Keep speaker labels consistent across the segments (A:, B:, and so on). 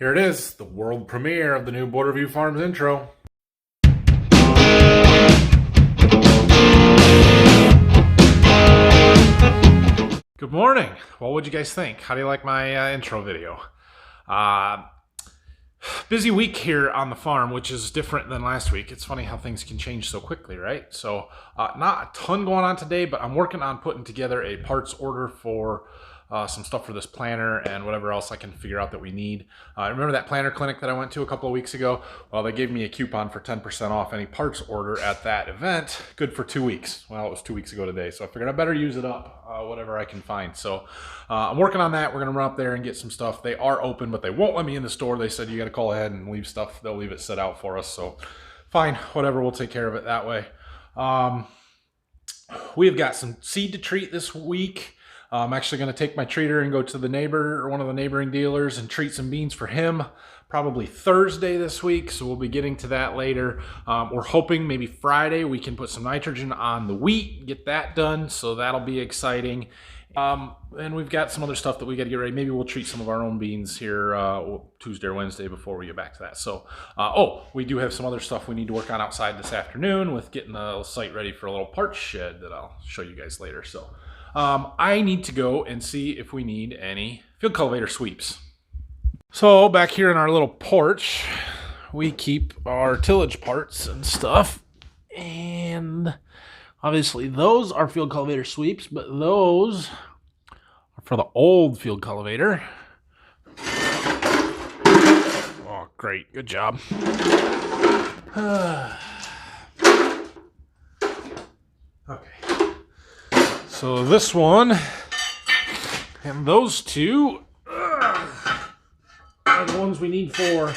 A: Here it is, the world premiere of the new Border View Farms intro. Good morning. Well, what'd you guys think? How do you like my intro video? Busy week here on the farm, which is different than last week. It's funny how things can change so quickly, right? So not a ton going on today, but I'm working on putting together a parts order for some stuff for this planter and whatever else I can figure out that we need. Remember that planter clinic that I went to a couple of weeks ago? Well, they gave me a coupon for 10% off any parts order at that event. Good for 2 weeks. Well, it was 2 weeks ago today, so I figured I better use it up, whatever I can find. So I'm working on that. We're gonna run up there and get some stuff. They are open, but they won't let me in the store. They said you gotta call ahead and leave stuff. They'll leave it set out for us. So fine, whatever, we'll take care of it that way. We've got some seed to treat this week. I'm actually going to take my treater and go to the neighbor or one of the neighboring dealers and treat some beans for him probably Thursday this week. So we'll be getting to that later. We're hoping maybe Friday we can put some nitrogen on the wheat, get that done. So that'll be exciting. And we've got some other stuff that we got to get ready. Maybe we'll treat some of our own beans here Tuesday or Wednesday before we get back to that. So, we do have some other stuff we need to work on outside this afternoon with getting the site ready for a little parts shed that I'll show you guys later. So I need to go and see if we need any field cultivator sweeps. So back here in our little porch, we keep our tillage parts and stuff. And obviously those are field cultivator sweeps, but those are for the old field cultivator. Oh, great. Good job. Okay. So this one and those two are the ones we need for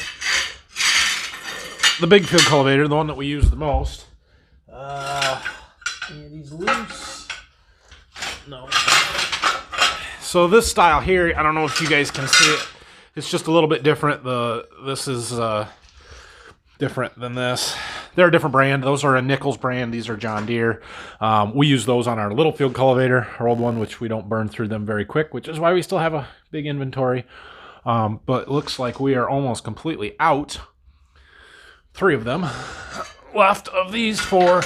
A: the big field cultivator, the one that we use the most. Any of these loose? No. So this style here, I don't know if you guys can see it. It's just a little bit different. This is different than this. They're a different brand. Those are a Nichols brand. These are John Deere. We use those on our little field cultivator, our old one, which we don't burn through them very quick, which is why we still have a big inventory. But it looks like we are almost completely out. 3 of them left of these for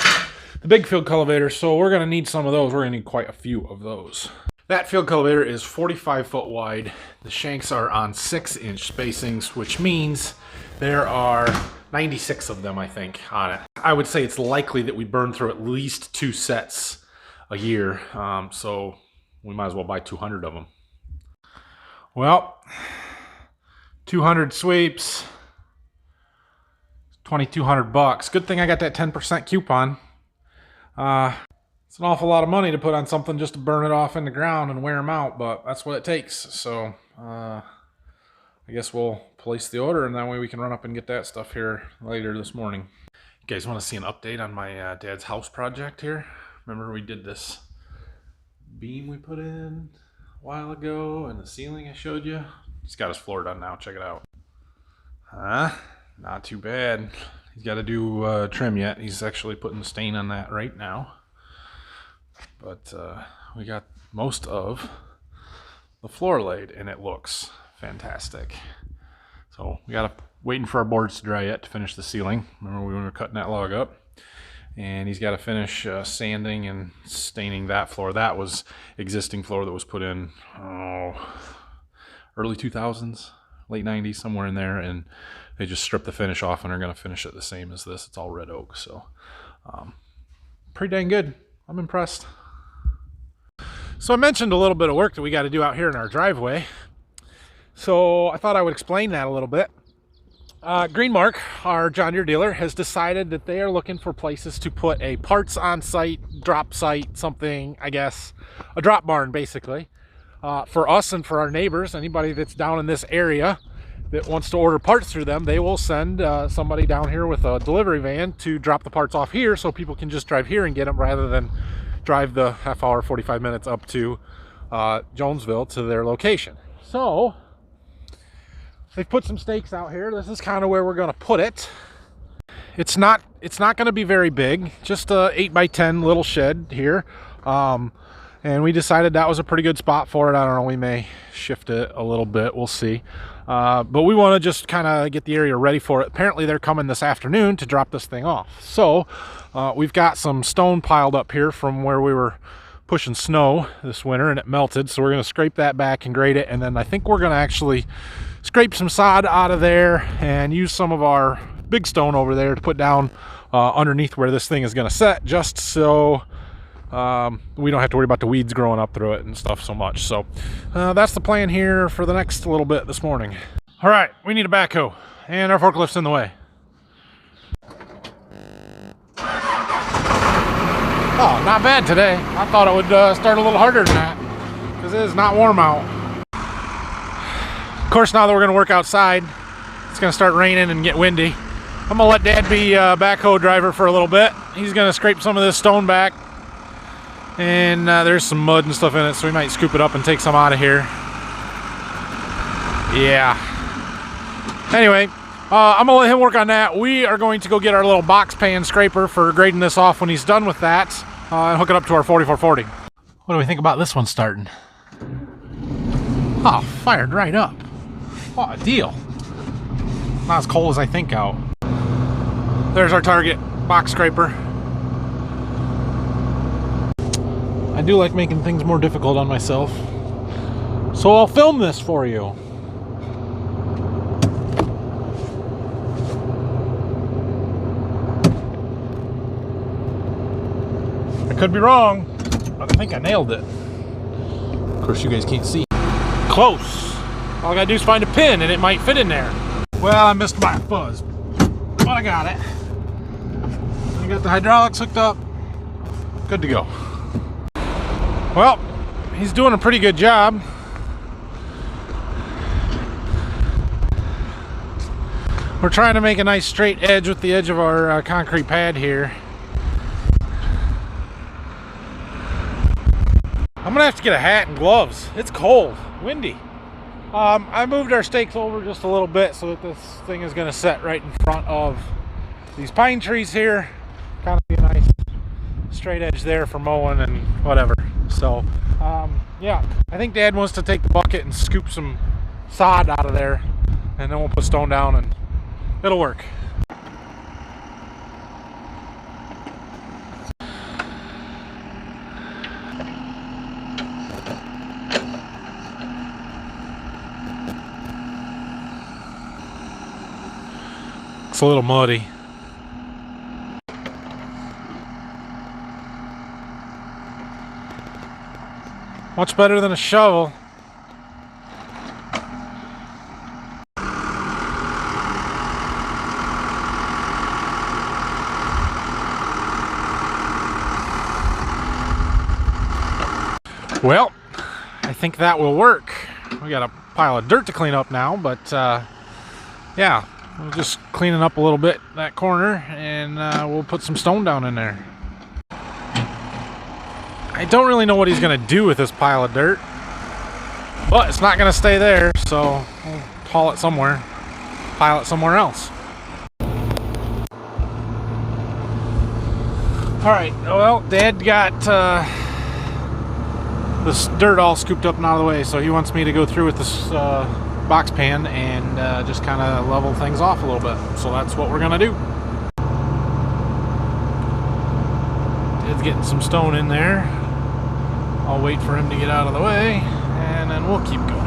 A: the big field cultivator. So we're going to need some of those. We're going to need quite a few of those. That field cultivator is 45 foot wide. The shanks are on 6-inch spacings, which means there are 96 of them, I think, on it. I would say it's likely that we burn through at least 2 sets a year. So we might as well buy 200 of them. Well, 200 sweeps, $2,200. Good thing I got that 10% coupon. It's an awful lot of money to put on something just to burn it off in the ground and wear them out, but that's what it takes. So I guess we'll place the order, and that way we can run up and get that stuff here later this morning. You guys want to see an update on my dad's house project here? Remember we did this beam we put in a while ago and the ceiling I showed you? He's got his floor done now. Check it out. Not too bad. He's got to do trim yet. He's actually putting the stain on that right now. But we got most of the floor laid, and it looks fantastic. So we got to waiting for our boards to dry yet to finish the ceiling. Remember we were cutting that log up, and he's got to finish sanding and staining that floor. That was existing floor that was put in early 2000s, late 90s, somewhere in there, and they just stripped the finish off and are going to finish it the same as this. It's all red oak, so pretty dang good. I'm impressed. So I mentioned a little bit of work that we got to do out here in our driveway. So I thought I would explain that a little bit. Greenmark, our John Deere dealer, has decided that they are looking for places to put a parts on site, drop site, something, I guess, a drop barn basically, for us and for our neighbors. Anybody that's down in this area that wants to order parts through them, they will send somebody down here with a delivery van to drop the parts off here so people can just drive here and get them rather than drive the half hour, 45 minutes up to Jonesville to their location. So they've put some stakes out here. This is kind of where we're going to put it. It's not going to be very big, just a 8x10 little shed here. And we decided that was a pretty good spot for it. I don't know, we may shift it a little bit, we'll see. But we want to just kind of get the area ready for it. Apparently they're coming this afternoon to drop this thing off. So we've got some stone piled up here from where we were pushing snow this winter, and it melted. So we're going to scrape that back and grade it, and then I think we're going to actually scrape some sod out of there and use some of our big stone over there to put down underneath where this thing is going to set, just so we don't have to worry about the weeds growing up through it and stuff so much. So that's the plan here for the next little bit this morning. All right, we need a backhoe, and our forklift's in the way. Oh, not bad today. I thought it would start a little harder than that, because it is not warm out. Of course, now that we're going to work outside, it's going to start raining and get windy. I'm going to let Dad be backhoe driver for a little bit. He's going to scrape some of this stone back, and there's some mud and stuff in it, so we might scoop it up and take some out of here. Yeah. Anyway, I'm going to let him work on that. We are going to go get our little box pan scraper for grading this off when he's done with that, and hook it up to our 4440. What do we think about this one starting? Oh, fired right up. What a deal. Not as cold as I think out. There's our target box scraper. I do like making things more difficult on myself, so I'll film this for you. I could be wrong, but I think I nailed it. Of course, you guys can't see. Close. All I gotta do is find a pin and it might fit in there. Well, I missed my fuzz, but I got it. I got the hydraulics hooked up. Good to go. Well, he's doing a pretty good job. We're trying to make a nice straight edge with the edge of our concrete pad here. I'm gonna have to get a hat and gloves. It's cold, windy. I moved our stakes over just a little bit so that this thing is gonna set right in front of these pine trees here. Kind of be a nice straight edge there for mowing and whatever. So, yeah, I think Dad wants to take the bucket and scoop some sod out of there, and then we'll put stone down and it'll work. It's a little muddy. Much better than a shovel. Well, I think that will work. We got a pile of dirt to clean up now, but yeah, we'll just clean it up a little bit, that corner, and we'll put some stone down in there. I don't really know what he's gonna do with this pile of dirt, but it's not gonna stay there, so we'll haul it somewhere, pile it somewhere else. Alright, well, Dad got this dirt all scooped up and out of the way, so he wants me to go through with this box pan and just kind of level things off a little bit. So that's what we're gonna do. Dad's getting some stone in there. I'll wait for him to get out of the way, and then we'll keep going.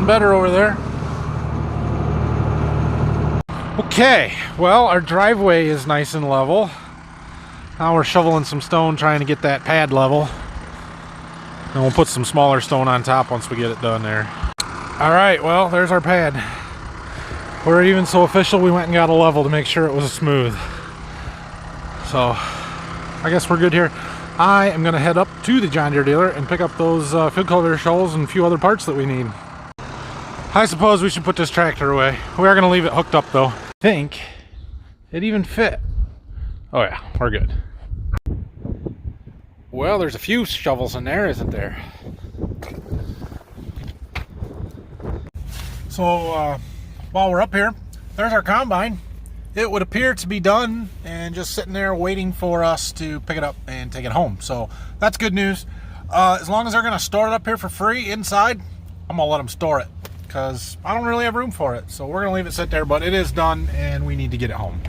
A: Better over there. Okay, well, our driveway is nice and level. Now we're shoveling some stone, trying to get that pad level, and we'll put some smaller stone on top once we get it done there. All right, well, there's our pad. We're even so official, we went and got a level to make sure it was smooth. So I guess we're good here. I am gonna head up to the John Deere dealer and pick up those field cultivator shovels and a few other parts that we need. I suppose we should put this tractor away. We are going to leave it hooked up though. I think it even fit. Oh yeah, we're good. Well, there's a few shovels in there, isn't there? So while we're up here, there's our combine. It would appear to be done and just sitting there waiting for us to pick it up and take it home. So that's good news. As long as they're going to store it up here for free inside, I'm going to let them store it because I don't really have room for it. So we're going to leave it sit there, but it is done and we need to get it home.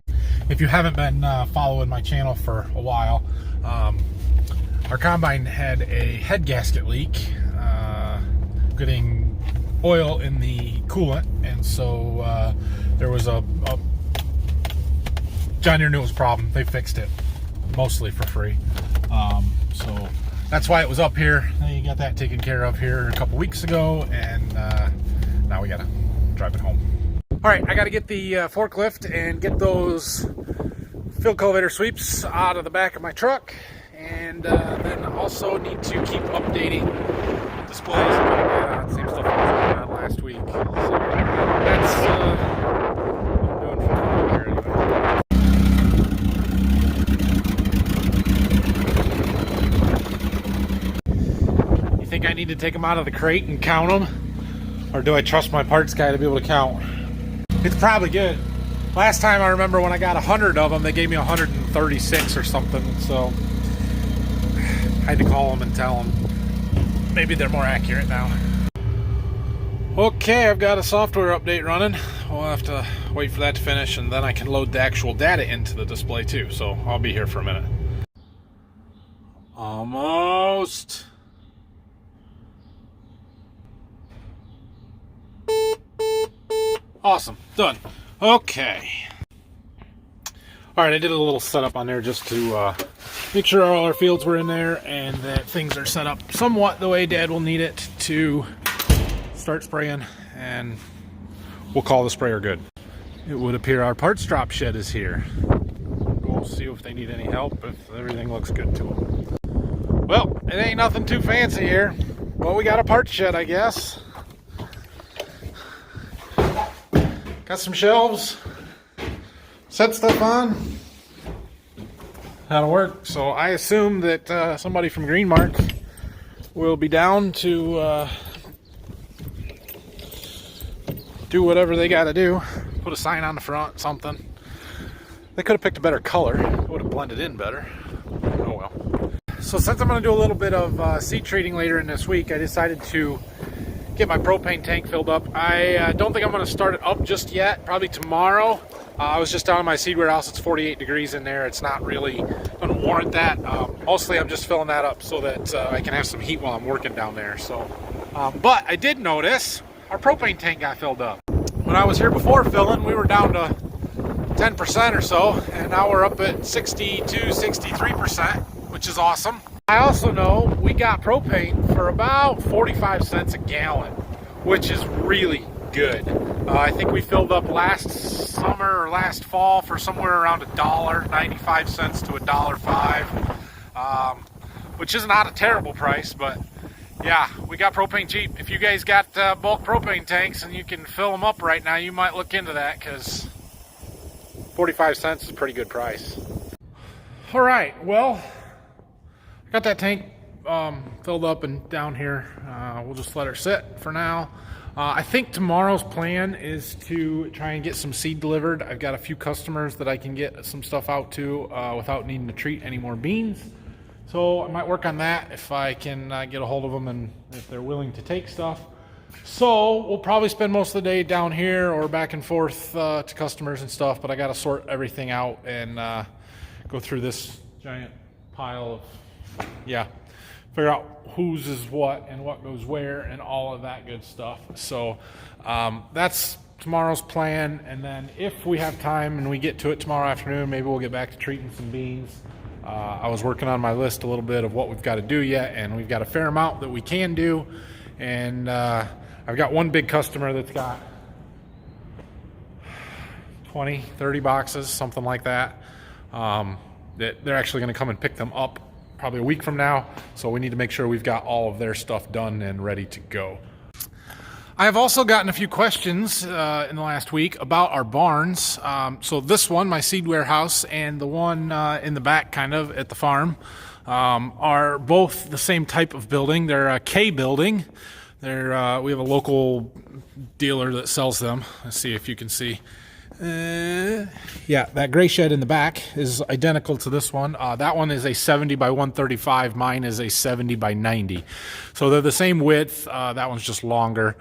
A: If you haven't been following my channel for a while, our combine had a head gasket leak, getting oil in the coolant, and so there was a John Deere knew it was a problem. They fixed it mostly for free, so that's why it was up here. They got that taken care of here a couple weeks ago, and now we gotta drive it home. All right, I gotta get the forklift and get those field cultivator sweeps out of the back of my truck, and then also need to keep updating displays. Same stuff I was on last week. So that's what I'm doing for here anyway. You think I need to take them out of the crate and count them? Or do I trust my parts guy to be able to count? It's probably good. Last time I remember when I got 100 of them, they gave me 136 or something, so I had to call them and tell them. Maybe they're more accurate now. Okay, I've got a software update running. We'll have to wait for that to finish, and then I can load the actual data into the display too, so I'll be here for a minute. Almost. Awesome, done. Okay. Alright, I did a little setup on there just to make sure all our fields were in there and that things are set up somewhat the way Dad will need it to start spraying, and we'll call the sprayer good. It would appear our parts drop shed is here. We'll see if they need any help, if everything looks good to them. Well, it ain't nothing too fancy here, but we got a parts shed, I guess. Got some shelves, set stuff on. That'll work. So I assume that somebody from Greenmark will be down to do whatever they got to do. Put a sign on the front, something. They could have picked a better color. It would have blended in better. Oh well. So since I'm going to do a little bit of seed treating later in this week, I decided to get my propane tank filled up. I don't think I'm going to start it up just yet. Probably tomorrow. I was just down in my seed warehouse. It's 48 degrees in there. It's not really going to warrant that. Mostly I'm just filling that up so that I can have some heat while I'm working down there. So, but I did notice our propane tank got filled up. When I was here before filling, we were down to 10% or so, and now we're up at 62, 63%, which is awesome. I also know we got propane for about 45 cents a gallon, which is really good. I think we filled up last summer or last fall for somewhere around $1.95 to $1.05, which is not a terrible price, but yeah, we got propane cheap. If you guys got bulk propane tanks and you can fill them up right now, you might look into that, because 45 cents is a pretty good price. All right, well, I got that tank filled up and down here. We'll just let her sit for now. I think tomorrow's plan is to try and get some seed delivered. I've got a few customers that I can get some stuff out to without needing to treat any more beans. So I might work on that if I can get a hold of them and if they're willing to take stuff. So we'll probably spend most of the day down here or back and forth to customers and stuff, but I got to sort everything out and go through this giant pile of, figure out whose is what and what goes where and all of that good stuff. So that's tomorrow's plan, and then if we have time and we get to it tomorrow afternoon, maybe we'll get back to treating some beans. I was working on my list a little bit of what we've got to do yet, and we've got a fair amount that we can do, and I've got one big customer that's got 20, 30 boxes, something like that, that they're actually going to come and pick them up probably a week from now, so we need to make sure we've got all of their stuff done and ready to go. I've also gotten a few questions in the last week about our barns. So this one, my seed warehouse, and the one in the back kind of at the farm are both the same type of building. They're a K building. We have a local dealer that sells them. Let's see if you can see. Yeah, that gray shed in the back is identical to this one. That one is a 70 by 135. Mine is a 70 by 90. So they're the same width. That one's just longer.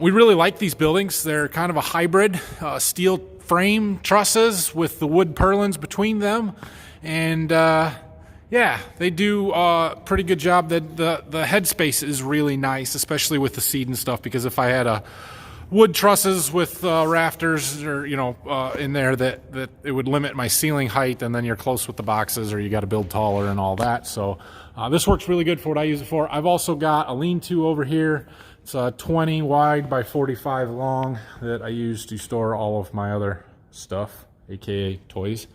A: We really like these buildings. They're kind of a hybrid, steel frame trusses with the wood purlins between them. And yeah, they do a pretty good job. The headspace is really nice, especially with the seed and stuff, because if I had a wood trusses with rafters or in there, that it would limit my ceiling height, and then you're close with the boxes, or you got to build taller and all that. So this works really good for what I use it for. I've also got a lean-to over here. It's 20 wide by 45 long that I use to store all of my other stuff, aka toys,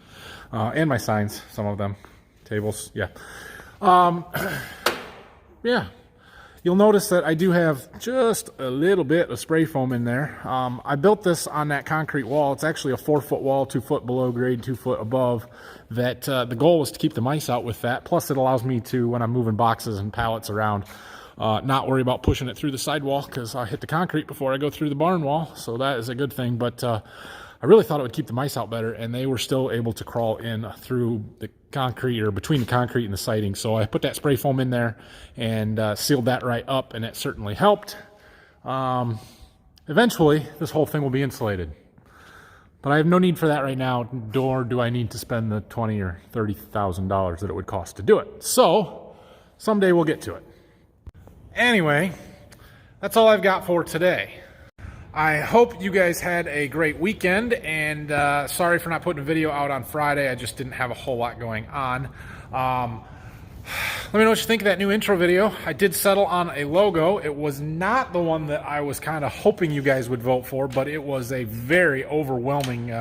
A: and my signs, some of them, tables. Yeah. Yeah. You'll notice that I do have just a little bit of spray foam in there. I built this on that concrete wall. It's actually a 4-foot wall, 2 foot below grade, 2 foot above. That the goal was to keep the mice out with that. Plus it allows me to, when I'm moving boxes and pallets around, not worry about pushing it through the sidewall, because I hit the concrete before I go through the barn wall. So that is a good thing. But I really thought it would keep the mice out better, and they were still able to crawl in through the concrete, or between the concrete and the siding. So I put that spray foam in there and sealed that right up, and it certainly helped. Eventually, this whole thing will be insulated, but I have no need for that right now, nor do I need to spend the $20,000 or $30,000 that it would cost to do it. So someday we'll get to it. Anyway, that's all I've got for today. I hope you guys had a great weekend, and sorry for not putting a video out on Friday. I just didn't have a whole lot going on. Let me know what you think of that new intro video. I did settle on a logo. It was not the one that I was kind of hoping you guys would vote for, but it was a very overwhelming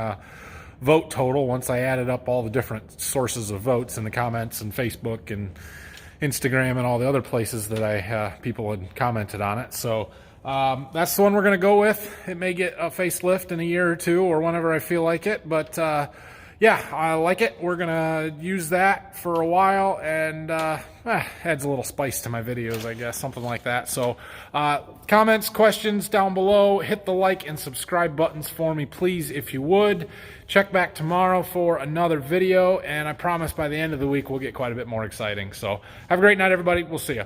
A: vote total once I added up all the different sources of votes in the comments and Facebook and Instagram and all the other places that people had commented on it. So that's the one we're going to go with. It may get a facelift in a year or two, or whenever I feel like it, but yeah, I like it. We're going to use that for a while, and adds a little spice to my videos, I guess, something like that. So comments, questions down below. Hit the like and subscribe buttons for me, please, if you would. Check back tomorrow for another video, and I promise by the end of the week we'll get quite a bit more exciting. So have a great night, everybody. We'll see you.